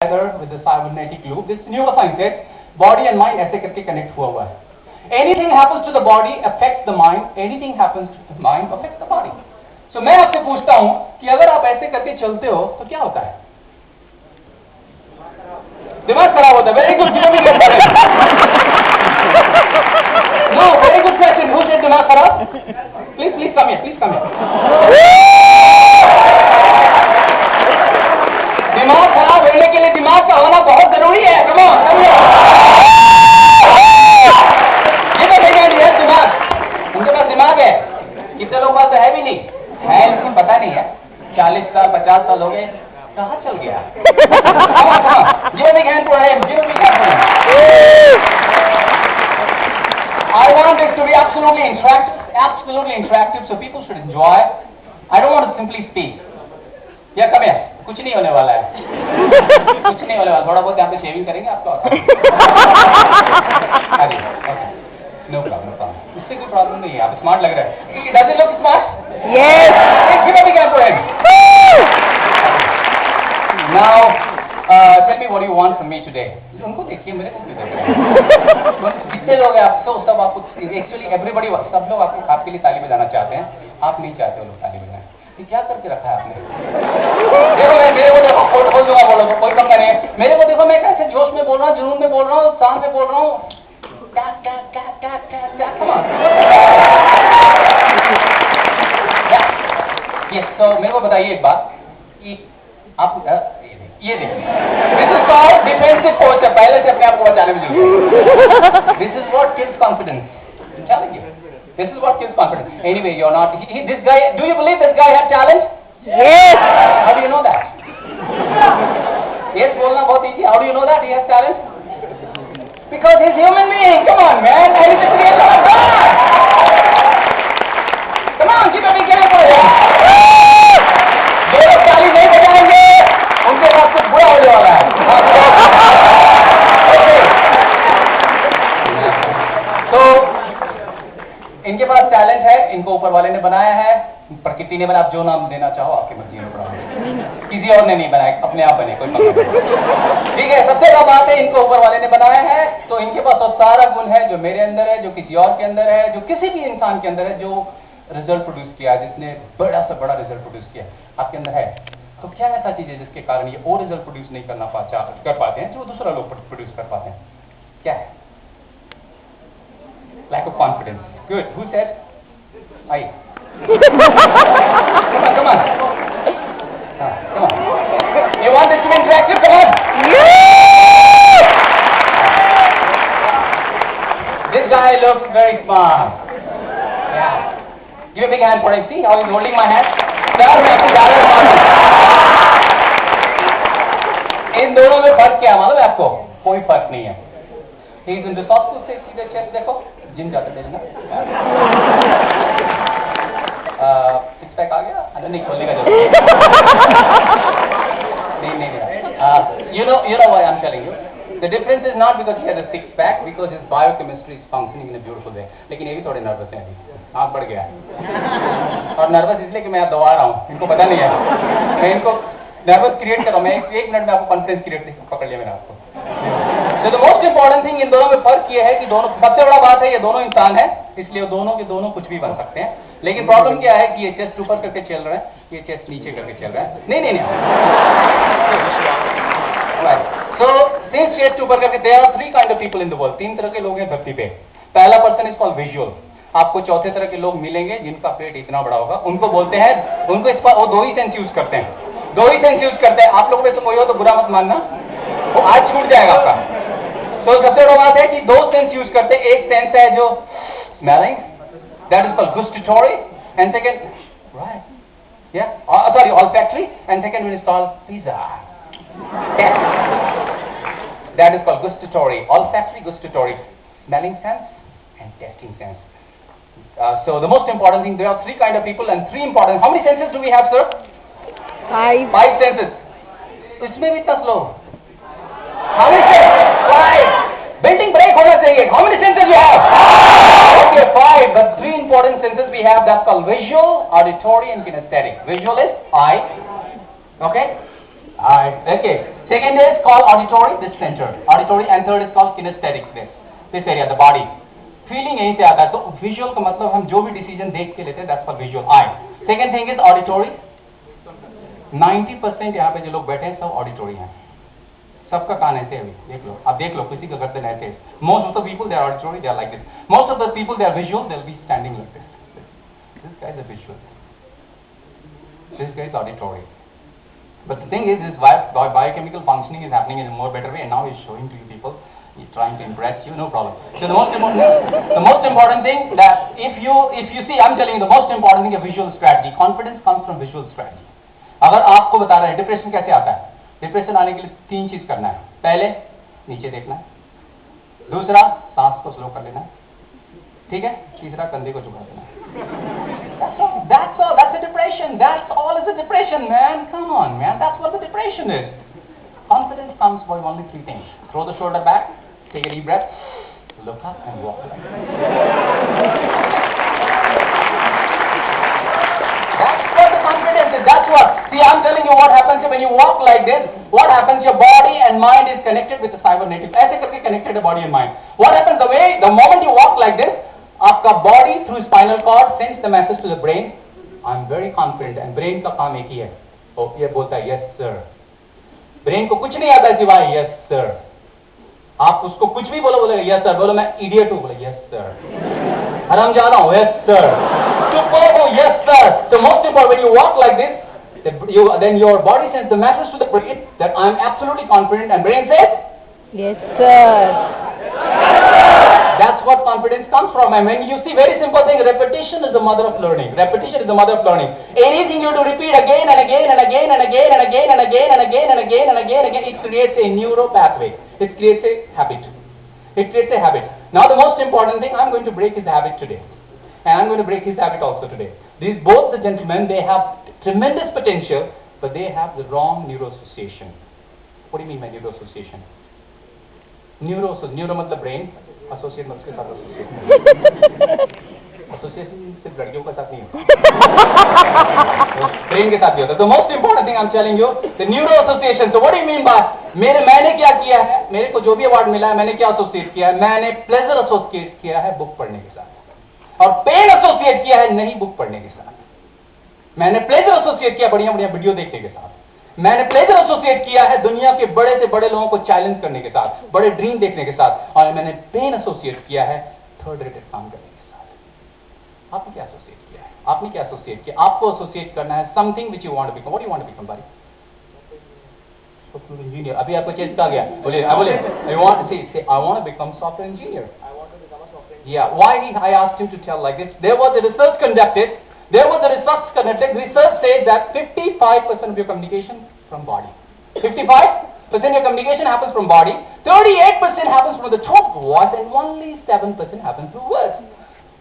together with the cybernetic loop. This neuroscience है, body and mind ऐसे करके connect हुआ है. Anything happens to the body affects the mind. Anything happens to the mind affects the body. So मैं आपसे पूछता हूं कि अगर आप ऐसे करके चलते हो तो क्या होता है? दिमाग खराब होता है. Very good. No, very good question. Who said दिमाग खराब? Please come here. Please come here. दिमाग खराब होने के लिए दिमाग का होना बहुत जरूरी है. Come on, come here. ये तो देखिए ये दिमाग. उनके पास दिमाग है. कितने लोग पास है भी नहीं. है लेकिन पता नहीं है. 40 साल 50 साल हो गए. कहाँ चल गया? Give a big hand for him. Give a big hand for him. I want it to be absolutely interactive, so people should enjoy. I don't want to simply speak. Yeah, come here. कुछ नहीं होने वाला है. कुछ नहीं होने वाला. थोड़ा बहुत यहाँ पे शेविंग करेंगे आपको. अरे, no problem. इससे कोई प्रॉब्लम नहीं है. आप स्मार्ट लग रहे हैं. Does it look smart? Yes. Give a big hand for him. Now, tell me what you want from me today. उनको देखिए, मेरे को क्यों देख रहे हैं? कितने लोग हैं आप? तो सब आपको एक्चुअली एवरीबडी सब लोग आपके लिए ताली बजाना चाहते हैं. आप नहीं चाहते हो लोग ताली बजाएं. ये क्या करके रखा है आपने? देखो मेरे को देखो, खोल दूंगा, बोलो कोई पंगा नहीं है. मेरे को देखो, मैं कैसे जोश में बोल रहा हूँ, जुनून में बोल रहा हूँ, शान में बोल रहा हूँ. तो मेरे को बताइए एक बात कि आप ये देखिए, this is called defensive posture. पहले से अपने आप को बचाने में जरूरत है. This is what kills confidence. This is what kills confidence. Anyway, you're not. This guy. Do you believe this guy had talent? Yes. How do you know that? Yes, बोलना बहुत easy. How do you know that he has talent? Because he's human being. Come on, man. I need to create like that. Come on, keep a big hand for him. जो लोग ताली नहीं बजाएंगे, उनके पास कुछ बुरा होने वाला है. तो इनके पास टैलेंट है. इनको ऊपर वाले ने बनाया है. प्रकृति ने बनाया. आप जो नाम देना चाहो आपके मर्जी में बनाओ. किसी और ने नहीं बनाया, अपने आप बने. कोई मतलब ठीक है. सबसे बड़ा बात है, इनको ऊपर वाले ने बनाया है. तो इनके पास वो सारा गुण है जो मेरे अंदर है, जो किसी और के अंदर है, जो किसी भी इंसान के अंदर है, जो रिजल्ट प्रोड्यूस किया है, जिसने बड़ा से बड़ा रिजल्ट प्रोड्यूस किया आपके अंदर है. तो क्या ऐसा चीज है जिसके कारण ये और रिजल्ट प्रोड्यूस नहीं कर पाते हैं जो दूसरा लोग प्रोड्यूस कर पाते हैं? क्या है? Lack of confidence. Good. Who said? I. Come on. Come on. You want this to be interactive? Come on. This guy looks very smart. Yeah. Give a big hand for him. See how he's holding my hand? इन दोनों में फर्क क्या मालूम है आपको? कोई फर्क नहीं है. He is in the soft से सीधे चेस्ट देखो. जिम जाते थे ना. सिक्स पैक आ गया. नहीं खोलने का जरूरत नहीं. You know why I'm telling you. The difference is not because he has a six pack, because his biochemistry is functioning in a beautiful way. लेकिन ये भी थोड़े नर्वस हैं अभी. हाथ बढ़ गया है. और नर्वस इसलिए कि मैं आप दबा रहा हूँ. इनको पता नहीं है. मैं इनको नर्वस क्रिएट कर रहा हूँ. मैं एक मिनट में आपको कॉन्फ्रेंस क्रिएट पकड़ लिया मैंने आपको. तो द मोस्ट इंपॉर्टेंट थिंग, इन दोनों में फर्क ये है कि दोनों, सबसे बड़ा बात है ये दोनों इंसान है, इसलिए दोनों के दोनों कुछ भी बन सकते हैं. लेकिन प्रॉब्लम क्या है कि ये चेस्ट ऊपर करके चल रहा है, ये चेस्ट नीचे करके चल रहा है. नहीं. सो सिंस चेस्ट ऊपर करके, there are 3 kind of people in the world. 3 तरह के लोग हैं धरती पे. पहला पर्सन इज कॉल्ड विजुअल. आपको चौथे तरह के लोग मिलेंगे जिनका पेट इतना बड़ा होगा. उनको बोलते हैं, उनको इस पर वो 2 ही सेंस यूज करते हैं. 2 ही सेंस यूज करते हैं. आप लोगों में से कोई हो तो बुरा मत मानना, वो आज छूट जाएगा आपका. तो सबसे बड़ा बात है कि 2 सेंस यूज करते हैं. एक सेंस है जो smelling, that is called gustatory, and second olfactory, and second one is called pizza. That is called gustatory, olfactory, gustatory, smelling sense and tasting sense. So the most important thing, there are 3 kind of people and 3 important. How many senses do we have, sir? 5. 5 senses. इसमें भी इतना slow. How many senses? 5. Building break होना चाहिए. How many senses we have? Okay, 5. The 3 important senses we have, that's called visual, auditory, and kinesthetic. Visual is eye. Okay? Okay. Second is called auditory, this center, auditory, and third is called kinesthetic, this area, the body. Feeling यहीं से आता है, तो visual का मतलब हम जो भी डिसीजन देख के लेते हैं, that's for visual I. Second thing is auditory. 90% यहाँ पे जो लोग बैठे हैं सब ऑडिटोरी हैं, सबका कान ऐसे है, देख लो, आप देख लो, किसी का गर्दन ऐसे है. Most of the people they are auditory, they are like this. Most of the people they are visual, they will be standing like this. This guy is a visual, this guy is auditory. But the thing is biochemical functioning is happening in a more better way, and now he's showing to you people. He's trying to impress you, no problem. So the most important thing that if you see, I'm telling you, the most important thing is visual strategy. Confidence comes from visual strategy. अगर आपको बता रहे हैं depression कैसे आता है, depression आने के लिए 3 चीज करना है. पहले नीचे देखना है, दूसरा सांस को स्लो कर लेना है, ठीक है, तीसरा कंधे को झुका देना है. That's all. That's a depression. That's all is a depression, man. Come on, man. That's what the depression is. Confidence comes by only 3 things. Throw the shoulder back, take a deep breath, look up and walk. That's what the confidence is. That's what. See, I'm telling you what happens when you walk like this. What happens? Your body and mind is connected with the cybernetic. ऐसे करके connected the body and mind. What happens the moment you walk like this? आपका body through spinal cord sends the message to the brain, I am very confident. And brain का काम एक ही है, ये बोलता है यस सर. ब्रेन को कुछ नहीं आता है सिवाय यस सर. आप उसको कुछ भी बोलो, बोलेगा यस सर. बोलो मैं इडियट हूं, बोले यस सर. हरामजादा हूं, यस सर. चुप बोलो, यस सर. तो most important, when you walk like this, then your body sends the message to the brain that I am absolutely confident, and brain says Yes, sir. That's what confidence comes from. And when you see, very simple thing, repetition is the mother of learning. Repetition is the mother of learning. Anything you do, repeat again and again and again and again and again and again and again and again and again and again, it creates a neuro pathway. It creates a habit. It creates a habit. Now the most important thing, I'm going to break his habit today. And I'm going to break his habit also today. These both the gentlemen, they have tremendous potential, but they have the wrong neuro association. What do you mean by neuro association? Neuro मतलब brain, associate मतलब उसके साथ associate. Association सिर्फ लड़कियों के साथ नहीं होता, brain के साथ भी होता है. The most important thing I'm telling you, the neuro association. So what do you mean by? मैंने क्या किया है, मेरे को जो भी अवार्ड मिला है, मैंने क्या एसोसिएट किया है? मैंने प्लेजर एसोसिएट किया है बुक पढ़ने के साथ, और पेन एसोसिएट किया है नहीं बुक पढ़ने के साथ. मैंने प्लेजर एसोसिएट किया बढ़िया बढ़िया वीडियो देखने के साथ. मैंने प्लेजर एसोसिएट किया है दुनिया के बड़े से बड़े लोगों को चैलेंज करने के साथ, बड़े ड्रीम देखने के साथ. और मैंने पेन एसोसिएट किया है थर्ड रेटेड काम करने के साथ. आपने क्या एसोसिएट किया है? आपने क्या एसोसिएट किया? आपको एसोसिएट करना है something which you want to become. What you want to become भाई? Software engineer. अभी आपको चेंज आ गया, बोले I want to become software engineer. Yeah, why I asked him to tell like this? There was a research conducted. Research says that 55% of your communication from body. 55% your communication happens from body. 38% happens from the throat voice, and only 7% happens through words.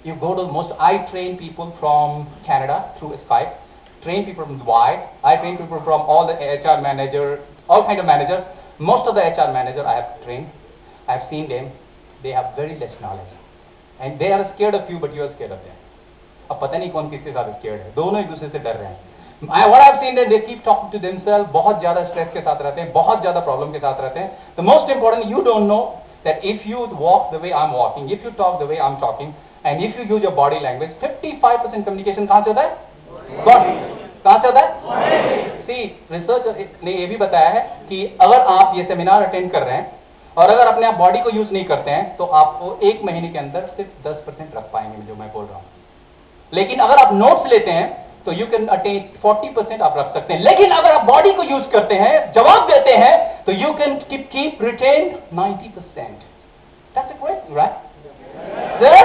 You go to I train people from Canada through Skype. Train people from Dubai. I train people from all the HR manager, all kind of managers. Most of the HR manager I have trained. I have seen them. They have very less knowledge. And they are scared of you, but you are scared of them. अब पता नहीं कौन किसके साथ scared है, दोनों एक दूसरे से डर रहे हैं. What I've seen that they keep talking to themselves, बहुत ज़्यादा stress के साथ रहते हैं, बहुत ज़्यादा problem के साथ रहते हैं. The most important, you don't know that if you walk the way I'm walking, if you talk the way I'm talking, and if you use your body language, 55% communication कहाँ से होता है? Body. कहाँ से होता है? See, research ने ये भी बताया है कि अगर आप ये सेमिनार अटेंड कर रहे हैं और अगर अपने आप बॉडी को यूज नहीं करते हैं तो आपको 1 महीने के अंदर सिर्फ 10% रख पाएंगे, जो मैं बोल रहा हूँ. लेकिन अगर आप नोट्स लेते हैं तो यू कैन अटेन 40% आप रख सकते हैं. लेकिन अगर आप बॉडी को यूज करते हैं, जवाब देते हैं, तो you can keep retain 90%. That's a great, right sir?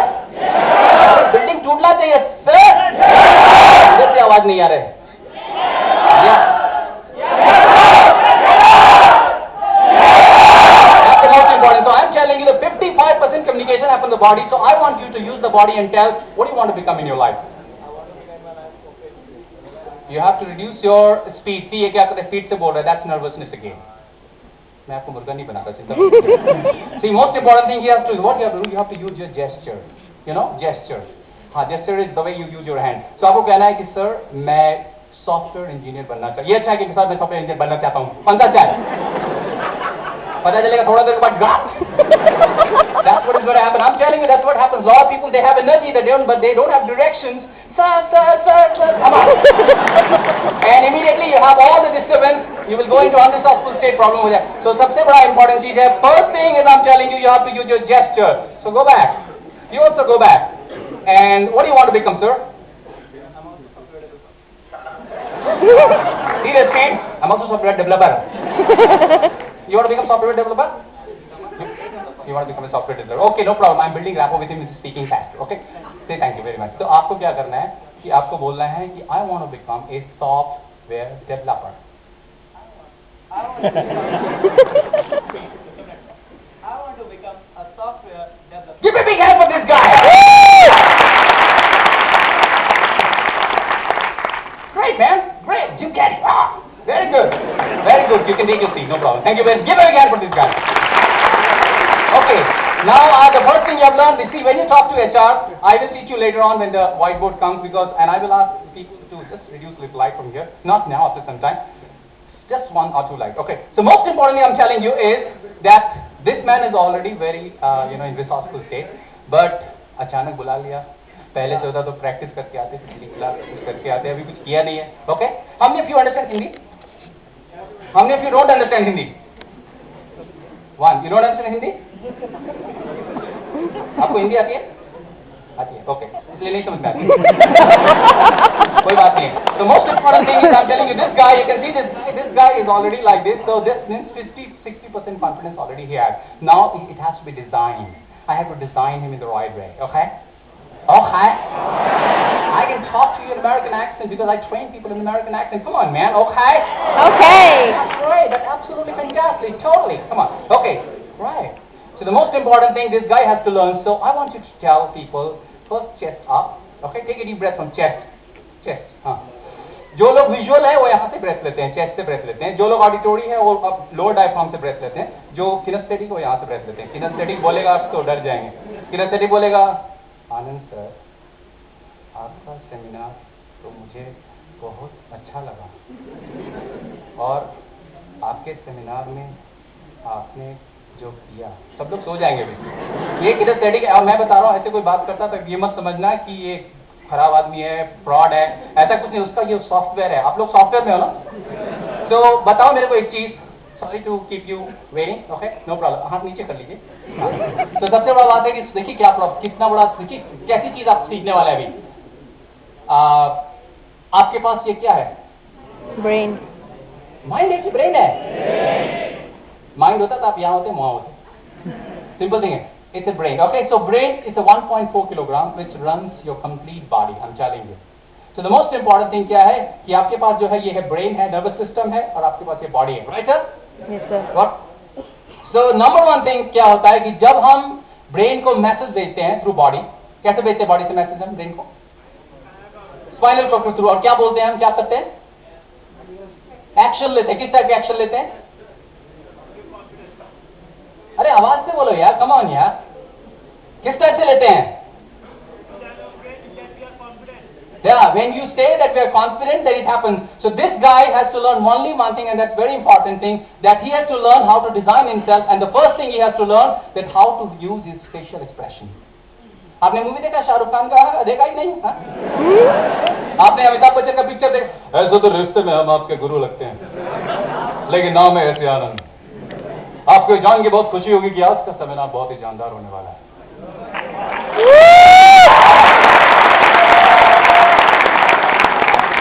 Building टूटना चाहिए सर. इधर से आवाज नहीं आ रही. So I'm telling you the 55% communication happens in the body. So I want you to use the body and tell what do you want to become in your life. You have to reduce your speed. See, ये क्या करते हैं? Speed से बोल रहे हैं. That's nervousness again. मैं आपको मुर्गा नहीं बनाता, चिंता. See, most important thing you have to do. What you have to do? You have to use your gesture. You know, gesture. हाँ, gesture is the way you use your hand. So आपको कहना है कि sir, मैं software engineer बनना चाहता हूँ. ये अच्छा है कि सर मैं सॉफ्टवेयर इंजीनियर बनना चाहता हूँ. कौन सा अच्छा है? पता चलेगा थोड़ा देर के बाद That's what is going to happen. I'm telling you, that's what happens. A lot of people, they have energy, but they don't have directions. Sir, come on. And immediately you have all the disturbance. You will go into unresourceful state problem with that. So, सबसे बड़ा important चीज है. First thing is, I'm telling you, you have to use your gesture. So go back. You also go back. And what do you want to become, sir? Seriously, I'm also software developer. You want to become software developer? You want to become a software developer? Okay, no problem. I'm building rapport with him. He's speaking fast. Okay. Say thank you very much. तो आपको क्या करना है कि आपको बोलना है कि I want to become a software developer. I want to become a software developer. Give me a big hand for this guy. Great, man. Great. You get it. Ah, very good. Very good. You can take your seat. No problem. Thank you very much. Give me a big hand for this guy. Okay. Now, the first thing you have learned is, see, when you talk to HR, I will teach you later on when the whiteboard comes, and I will ask people to just reduce little light from here. Not now, after some time. Just 1 or 2 lights. Okay. So most importantly, I'm telling you is that this man is already very, in resourceful state. But अचानक बुला लिया. पहले से होता तो practice करके आते, पिछली क्लास कुछ करके आते, अभी कुछ किया नहीं है. Okay? How many of you understand Hindi? How many of you don't understand Hindi? One. You don't understand Hindi? आपको हिंदी आती है? आती है. Okay. इसलिए नहीं समझ में आती. कोई बात नहीं है. The most important thing is, I'm telling you, this guy, you can see this guy is already like this. So this means 50-60% confidence already he has. Now it has to be designed. I have to design him in the right way. Okay? Okay? I can talk to you in American accent because I train people in American accent. Come on, man. Okay? Okay. That's great. That's absolutely fantastic. Totally. Come on. Okay. Right. So the most important thing this guy has to learn. So I want you to tell people, first chest up. Okay? Take a deep breath from chest. Chest. हाँ. जो लोग visual है वो यहाँ से breath लेते हैं, chest से ब्रेथ लेते हैं. जो लोग ऑडिटोरी है वो अब लोअर डायफ्राम से ब्रेथ लेते हैं. जो किनेस्थेटिक वो यहाँ से ब्रेथ लेते हैं. किनेस्थेटिक बोलेगा तो डर जाएंगे. किनेस्थेटिक बोलेगा, आनंद सर, आपका सेमिनार तो मुझे बहुत अच्छा लगा और आपके सेमिनार में आपने जो किया, सब लोग सो जाएंगे भी. ये किनेस्थेटिक है. मैं बता रहा हूँ, ऐसे कोई बात करता तो ये मत समझना कि ये खराब आदमी है, फ्रॉड है, ऐसा कुछ नहीं. उसका ये सॉफ्टवेयर है. आप लोग सॉफ्टवेयर में हो ना? तो बताओ मेरे को एक चीज. Sorry to keep you waiting. Okay, no problem. हाथ नीचे कर लीजिए. तो सबसे बड़ा बात है कि देखिए क्या प्रॉब्लम, कितना बड़ा, देखिए कैसी चीज आप सीखने वाले हैं अभी. आपके पास ये क्या है? Brain. माइंड है कि ब्रेन है? माइंड होता तो आप यहाँ होते, वहां होते. सिंपल थिंग है. It's a brain. Okay, so brain is a 1.4 kilogram which runs your complete body. I'm telling you. So the most important thing क्या है कि आपके पास जो है ये है ब्रेन है, नर्वस सिस्टम है और आपके पास ये बॉडी है. Right sir? Yes, sir. What? So number one thing क्या होता है कि जब हम ब्रेन को मैसेज भेजते हैं थ्रू बॉडी, कैसे भेजते हैं बॉडी से मैसेज हम ब्रेन को? स्पाइनल कॉर्ड के थ्रू. और क्या बोलते हैं हम, क्या करते हैं? एक्शन लेते हैं. किस टाइप के एक्शन लेते हैं? अरे आवाज से बोलो यार, कम ऑन यार. किस टाइप से लेते हैं? Yeah, when you say that we are confident that it happens. So this guy has to learn only one thing, and that's very important thing, that he has to learn how to design himself, and the first thing he has to learn that how to use his facial expression. आपने movie देखा शाहरुख खान का? देखा ही नहीं. आपने अमिताभ बच्चन का picture देखा? ऐसे तो रिश्ते में हम आपके गुरु लगते हैं, लेकिन नाम है ऐसे आनंद. आपको जान के बहुत खुशी होगी कि आज का सेमिनार बहुत ही जानदार होने वाला है.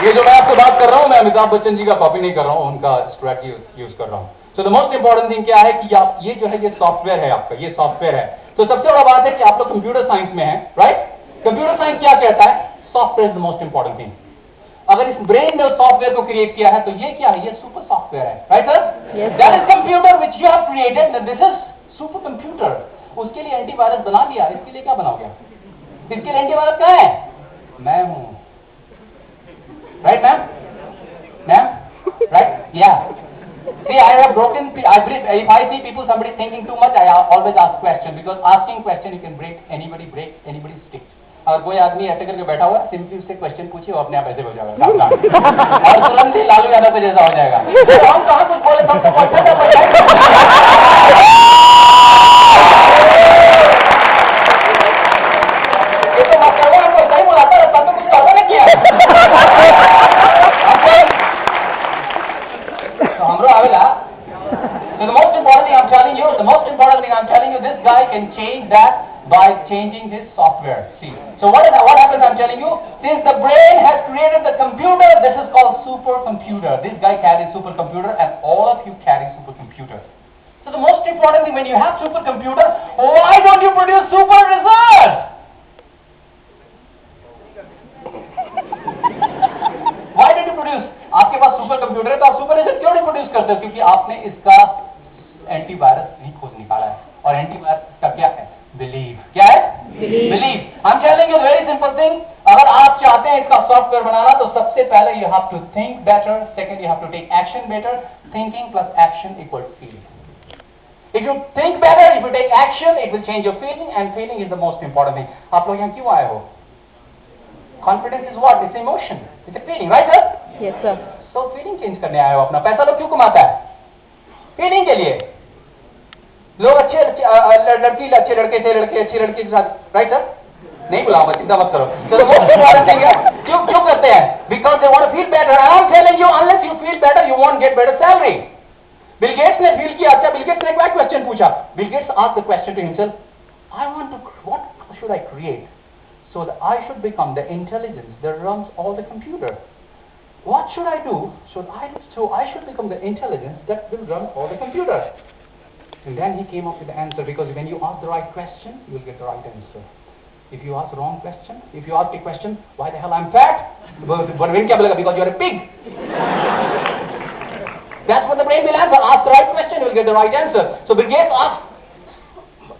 ये जो मैं आपसे बात कर रहा हूं, मैं अमिताभ बच्चन जी का कॉपी नहीं कर रहा हूं, उनका स्ट्रैटेजी यूज कर रहा हूं. सो द मोस्ट इंपॉर्टेंट थिंग क्या है कि आप ये जो है ये सॉफ्टवेयर है आपका, ये सॉफ्टवेयर है. तो सबसे बड़ा बात है कि आप लोग कंप्यूटर साइंस में हैं, राइट? कंप्यूटर साइंस क्या कहता है? Software is the most important thing. अगर इस ब्रेन ने उस सॉफ्टवेयर को क्रिएट किया है तो ये क्या है? ये सुपर सॉफ्टवेयर है. Right sir? That is computer which you have created. This is super computer. उसके लिए एंटीवायरस बना दिया. इसके लिए क्या बनाओगे? इसके लिए एंटीवायरस क्या है? मैं हूं. Right, ma'am? Ma'am? Right? Yeah. See, I have broken. If I see people, somebody thinking too much, I always ask question, because asking question you can break anybody's stick. अगर कोई आदमी ऐसे करके बैठा हुआ, सिंपली उससे क्वेश्चन पूछिए, वो अपने आप ऐसे हो जाएगा और तुरंत ही लालू यादव पे जैसा हो जाएगा. हम कहाँ कुछ बोले, सबको question I'm telling you, the most important thing I'm telling you, this guy can change that by changing his software. See, so what happens? I'm telling you, since the brain has created the computer, this is called supercomputer. This guy carries supercomputer, and all of you carry supercomputer. So the most important thing, when you have supercomputer, why don't you produce super results? Why did you produce? आपके पास super computer है तो आप super result क्यों नहीं produce करते? क्योंकि आपने इसका एंटीवायरस नहीं खोज निकाला है. और एंटीवायरस का क्या है? बिलीव. क्या है? Believe. I am telling you very simple thing. अगर आप चाहते हैं इसका सॉफ्टवेयर बनाना तो सबसे पहले you have to think better. Second, you have to take action better. Thinking plus action equal feeling. If you think better, if you take action, it will change your feeling, and feeling is the most important thing. आप लोग यहाँ क्यों आए हो? Confidence is what? It's emotion. It's a feeling, right sir? Yes sir. So feeling change करने आए हो अपना. पैसा लोग क्यों कमाता है? Feeling के लिए. लोग अच्छे लड़की अच्छे लड़के से लड़के अच्छी लड़की के साथ, right sir? नहीं बुलाऊंगा, चिंता मत करो. So the most important thing है, क्यों करते हैं? Because they want to feel better. I am telling you, unless you feel better, you won't get better salary. Bill Gates ने फील किया. अच्छा, बिल गेट्स ने एक क्वेश्चन पूछा. Bill Gates asked the question to himself, I want to, what should I create so that I should become the intelligence that runs all the computer. What should I do? So I should become the intelligence that will run all the computer. And then he came up with the answer, because when you ask the right question, you will get the right answer. If you ask the wrong question, if you ask a question, why the hell I'm fat? But when क्या बोलेगा? Because you're a pig. That's what the brain will answer. Ask the right question, you will get the right answer. So Bill Gates asked,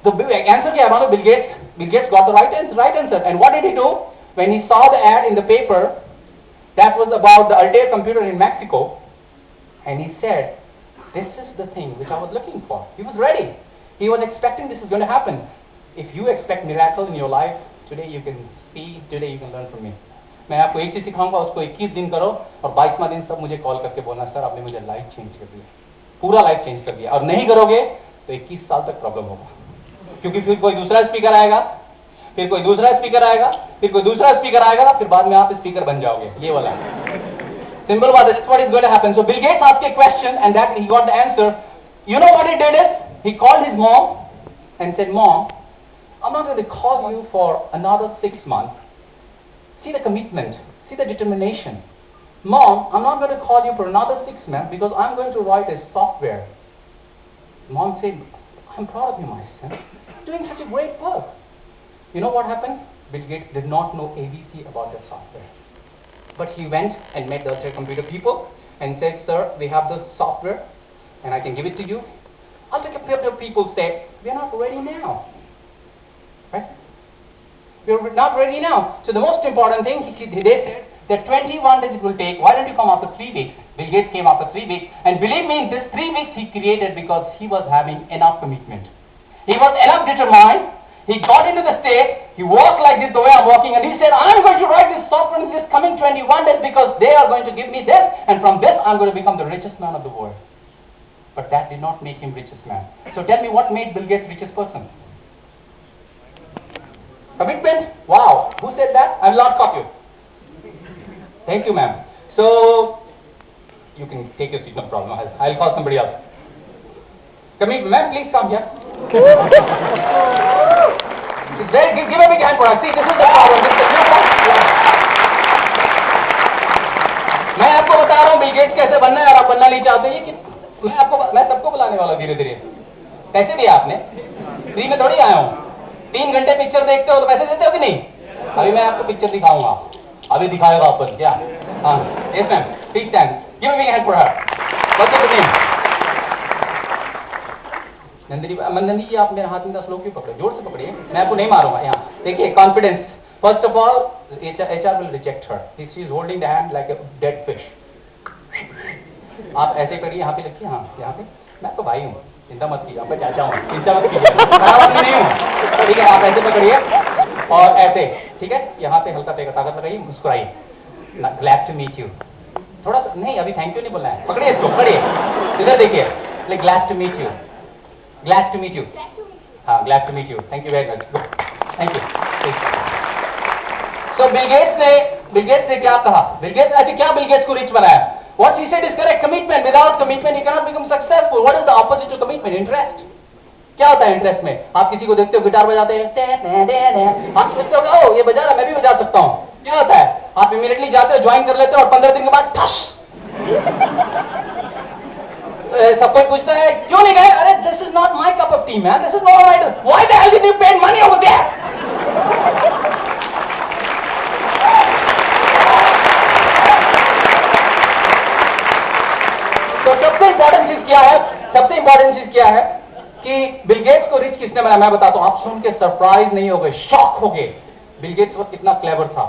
the answer क्या है? Bill Gates got the right answer. And what did he do? When he saw the ad in the paper, that was about the Altair computer in Mexico, and he said, this is the thing which I was looking for. He was ready. He was expecting this is going to happen. If you expect miracle in your life, today you can see, today you can learn from me. मैं आपको एक चीज सिखाऊंगा, उसको 21 दिन करो, और 22वां दिन सब मुझे कॉल करके बोलना, सर आपने मुझे लाइफ चेंज कर दिया, पूरा लाइफ चेंज कर दिया. और नहीं करोगे तो 21 साल तक प्रॉब्लम होगा, क्योंकि फिर कोई दूसरा स्पीकर आएगा, फिर कोई दूसरा स्पीकर आएगा, फिर कोई दूसरा स्पीकर आएगा, फिर बाद में आप स्पीकर बन जाओगे. ये वाला सिंपल बात है. That's what is going to happen. So Bill Gates asked a question, and that he got the answer. You know what he did is, he called his mom and said, Mom, I'm not going to call you for another 6 months. See the commitment, see the determination. Mom, I'm not going to call you for another 6 months because I'm going to write a software. Mom said, I'm proud of you, my son. You're doing such a great work. You know what happened? Bill Gates did not know ABC about that software. But he went and met the Altair computer people and said, sir, we have this software and I can give it to you. Altair computer people said, we are not ready now. Right? We're not ready now. So the most important thing, they said that 21 days it will take. Why don't you come after 3 weeks? Bill Gates came after 3 weeks. And believe me, in this 3 weeks he created because he was having enough commitment. He was enough determined. He got into the state. He walked like this, the way I'm walking. And he said, I'm going to write this software in this coming 21 days because they are going to give me this. And from this, I'm going to become the richest man of the world. But that did not make him richest man. So tell me, what made Bill Gates richest person? Commitment? Wow. Who said that? I will not copy you. Thank you, ma'am. So, you can take your seat, no problem. I'll call somebody else. Commitment, ma'am, please come here. Give a big hand for us. See, this is the problem. मैं आपको बता रहा हूँ Bill Gates कैसे बनना है और आप बनना नहीं चाहते. ये कि मैं सबको बुलाने वाला हूँ धीरे धीरे. पैसे दिए आपने? फ्री में थोड़ी आया हूँ. 3 घंटे पिक्चर देखते हो तो पैसे देते हो कि नहीं? अभी मैं आपको पिक्चर दिखाऊंगा. अभी दिखाएगा अपन क्या? हाँ, yes ma'am, please stand. Give me hand for her. What's your name? Nandini ji, आप मेरे हाथ में 10 लोग क्यों पकड़े? जोर से पकड़िए, मैं आपको नहीं मारूंगा. यहाँ देखिए, confidence. First of all, HR will reject her. She is holding the hand like a dead fish. आप ऐसे करिए, यहाँ पे रखिए. हाँ, यहाँ पे. मैं आपको भाई हूँ, चिंता मत कीजिए. आपका चाचा हूँ, चिंता मत कीजिए. मैं नहीं हूँ, ठीक है? आप ऐसे पकड़िए और ऐसे, ठीक है? यहाँ पे हल्का पेगा, ताकत लगाइए, मुस्कुराइए. Glad to meet you. थोड़ा सा नहीं, अभी थैंक यू नहीं बोलना है. पकड़िए इसको, पकड़िए. इधर देखिए. Glad to meet you. Glad to meet you. हाँ, glad to meet you. Thank you very much. Thank you. So bill Gates ने क्या कहा? बिल गेट्स ऐसे क्या बिल गेट्स को रिच बनाया? What she said is correct. Commitment. Without commitment, you cannot become successful. What is the opposite to commitment? Interest. क्या होता है इंटरेस्ट में? आप किसी को देखते हो गिटार बजाते हैं, आप सोचते हो ओ ये बजा रहा, मैं भी बजा सकता हूँ. क्या होता है? आप इमीडिएटली जाते हो, ज्वाइन कर लेते हो और 15 दिन के बाद ठस. सब कोई पूछता है क्यों नहीं गए? अरे this is not my cup of T man, this is not my. Why the hell did you पे मनी ओवर देयर? तो सबसे इंपॉर्टेंट चीज क्या है? सबसे इंपॉर्टेंट चीज क्या है कि बिल गेट्स को रिच किसने बनाया? मैं बताता हूं. आप सुन के सरप्राइज नहीं हो गए, शॉक हो गए. बिल गेट्स वो कितना क्लेवर था.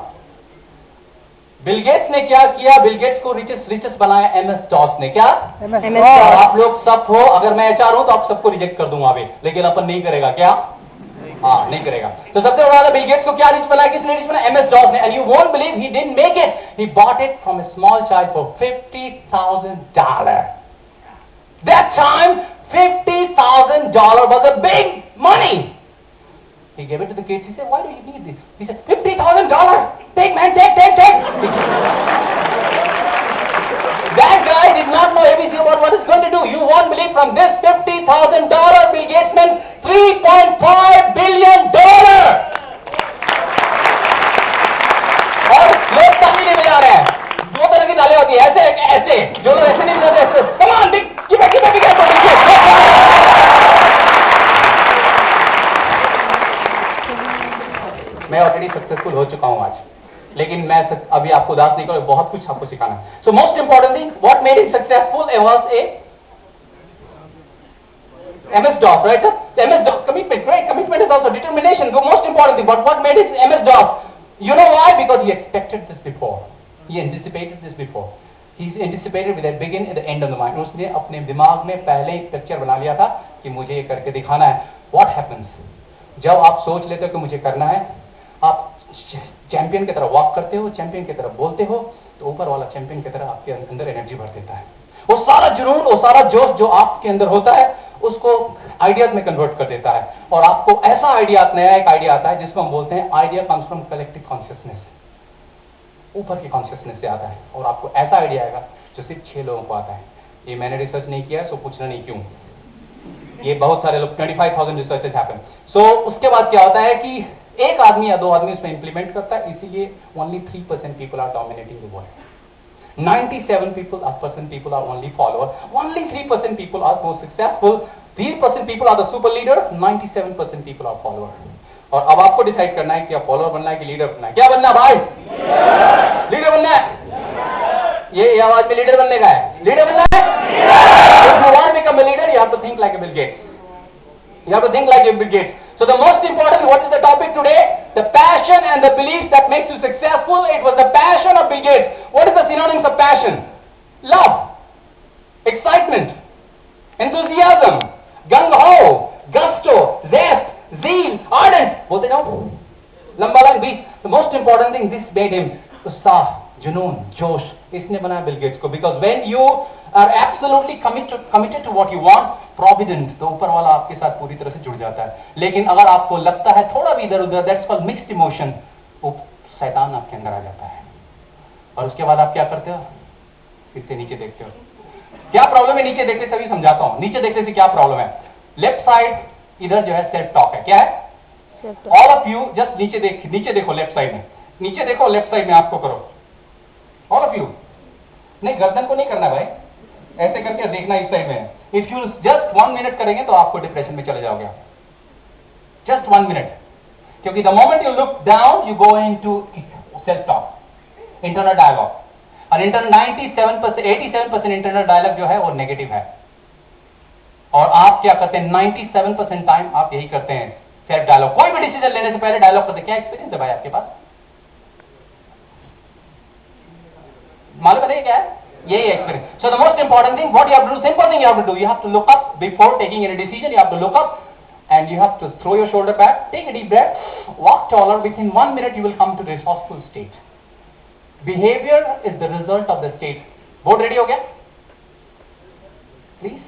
बिल गेट्स ने क्या किया? बिल गेट्स को रिचेस्ट बनाया एमएस डॉस ने. क्या? और आप लोग सब हो, अगर मैं एचआर हूं तो आप सबको रिजेक्ट कर दूंगा अभी, लेकिन अपन नहीं करेगा. क्या? हाँ, नहीं करेगा. तो सबसे बड़ा बिल गेट्स को क्या रिच बनाया? किसने रिच बनाया? एमएस डॉस ने. And you won't believe he didn't make it. He bought it from a small child for $50,000. That time, $50,000 was a big money. He gave it to the kids. He said, why do you need this? He said, $50,000. Take, man, take. That guy did not know ABC about what he's going to do. You won't believe, from this $50,000, Bill Gates spent $3.5 billion. और लोग ताली नहीं बजा रहे हैं. दो तरह की ताली होती है, ऐसे. जो लोग ऐसे नहीं बजाते, ऐसे. Come on, big. मैं ऑलरेडी सक्सेसफुल हो चुका हूं आज, लेकिन मैं अभी आपको उदास नहीं करूं, बहुत कुछ आपको सिखाना है. So most important thing, what made it successful was a MS DOS, right? MS DOS, commitment, right? Commitment is also determination. The most important thing. But what made it MS DOS? You know why? Because he expected this before. He anticipated this before. He anticipated with the begin and the end of the mind. उसने अपने दिमाग में पहले ही picture बना लिया था कि मुझे ये करके दिखाना है. What happens? जब आप सोच लेते हो कि मुझे करना है, आप चैंपियन की तरह वॉक करते हो, चैंपियन की तरह बोलते हो, तो ऊपर वाला चैंपियन की तरह आपके अंदर एनर्जी भर देता है. वो सारा जुनून, वो सारा जोश जो आपके अंदर होता है, उसको आइडियाज में कन्वर्ट कर देता है. और आपको ऐसा आइडिया, नया एक आइडिया आता है जिसको हम बोलते हैं idea comes from collective consciousness. ऊपर की कॉन्शियसनेस से आता है. और आपको ऐसा आइडिया आएगा जो सिर्फ 6 लोगों को आता है. ये मैंने रिसर्च नहीं किया है, सो पूछना नहीं क्यों. ये बहुत सारे लोग, 25,000 रिसर्चेस हैपन. सो उसके बाद क्या होता है कि एक आदमी या 2 आदमी इसमें इंप्लीमेंट करता है, इसीलिए only 3% people are dominating the world. 97% people are only follower. Only 3% people are most successful. 3% people are the super leaders. 97% people are follower. और अब आपको डिसाइड करना है कि आप फॉलोअर बनना है कि लीडर बनना है. क्या बनना है भाई? लीडर बनना है. ये आवाज में लीडर बनने का है. लीडर बनना है. If you want to become a leader, you have to think like a Bill Gates. You have to think like a Bill Gates. So the most important, what is the topic today? The passion and the belief that makes you successful. It was the passion of Bill Gates. What is the synonyms of passion? Love, excitement, enthusiasm, gung-ho, gusto, zest, zeal, ardent. बोलते जाओ. लंबा line 20. The most important thing, this made him उत्साह, जुनून, जोश. इसने बनाया Bill Gates को. Because when you are absolutely committed to what you want, providence, तो ऊपर वाला आपके साथ पूरी तरह से जुड़ जाता है. लेकिन अगर आपको लगता है थोड़ा भी इधर उधर, that's called mixed emotion, वो शैतान आपके अंदर आ जाता है. और उसके बाद आप क्या करते हो? फिर से नीचे देखते हो. क्या प्रॉब्लम है नीचे देखते? तभी समझाता हूं. नीचे देखते से क्या प्रॉब्लम है? लेफ्ट साइड इधर जो है सेल्फ टॉक है. क्या है? ऑल ऑफ यू जस्ट नीचे देखो लेफ्ट साइड में. नीचे देखो लेफ्ट साइड में, आपको करो. All of you. नहीं, गर्दन को नहीं करना भाई, ऐसे करके देखना इस साइड में. इफ यू जस्ट 1 मिनट करेंगे तो आपको डिप्रेशन में चले जाओगे. Just 1 minute. क्योंकि the moment you look down, you go into self talk, internal dialogue. और इंटरनल 87% इंटरनल डायलॉग जो है वो नेगेटिव है. और आप क्या करते हैं? 97% टाइम आप यही करते हैं, सेल्फ डायलॉग. कोई भी डिसीजन लेने से पहले डायलॉग करते. क्या एक्सपीरियंस है भाई आपके पास? मालूम है क्या है? यही experience. So the most important thing, what you have to do, simple thing you have to do, you have to look up before taking any decision. You have to look up and you have to throw your shoulder back, take a deep breath, walk taller. Within 1 minute you will come to resourceful state. Behavior is the result of the state. Board ready हो गया? Please.